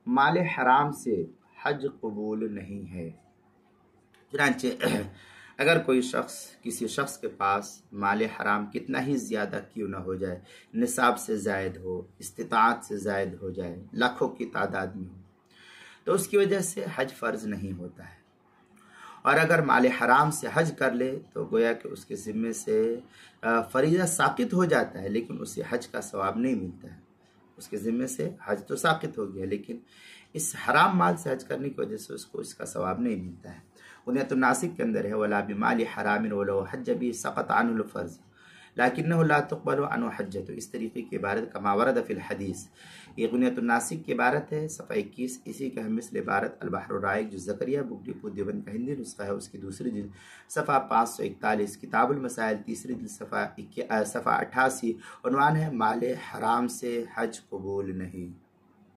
माल हराम से हज कबूल नहीं है। चुनांचे अगर कोई शख्स, किसी शख्स के पास माल हराम कितना ही ज़्यादा क्यों ना हो जाए, निसाब से ज़ायद हो, इस्तिताअत से ज़ायद हो जाए, लाखों की तादाद में हो, तो उसकी वजह से हज फ़र्ज नहीं होता है। और अगर माल हराम से हज कर ले तो गोया कि उसके ज़िम्मे से फरीज़ा साक़ित हो जाता है, लेकिन उसे हज का सवाब नहीं मिलता है। उसके ज़िम्मे से हज तो साक़ित हो गया, लेकिन इस हराम माल से हज करने की वजह से उसको इसका सवाब नहीं मिलता है। उन्हें तो नासिक के अंदर है, वला बिमाल हरामिन वलो हज भी सक़त अनुल फ़र्ज़ लाकिन्नहु ला तुक़बलु अन्हु हज। तो इस तरीके की इबारत कमा वरद फ़िल हदीस, ये गुनियत नासिक की इबारत है, सफ़ा 21। इसी का मिसल इबारत अल बहर राइक जो ज़करिया बुक डिपो देवबंद का हिंदी नुस्खा है, उसकी दूसरी जिल्द सफ़ा 541, किताबुल मसाइल तीसरी जिल्द सफ़ा 88, उन्वान है माल हराम से हज कबूल नहीं।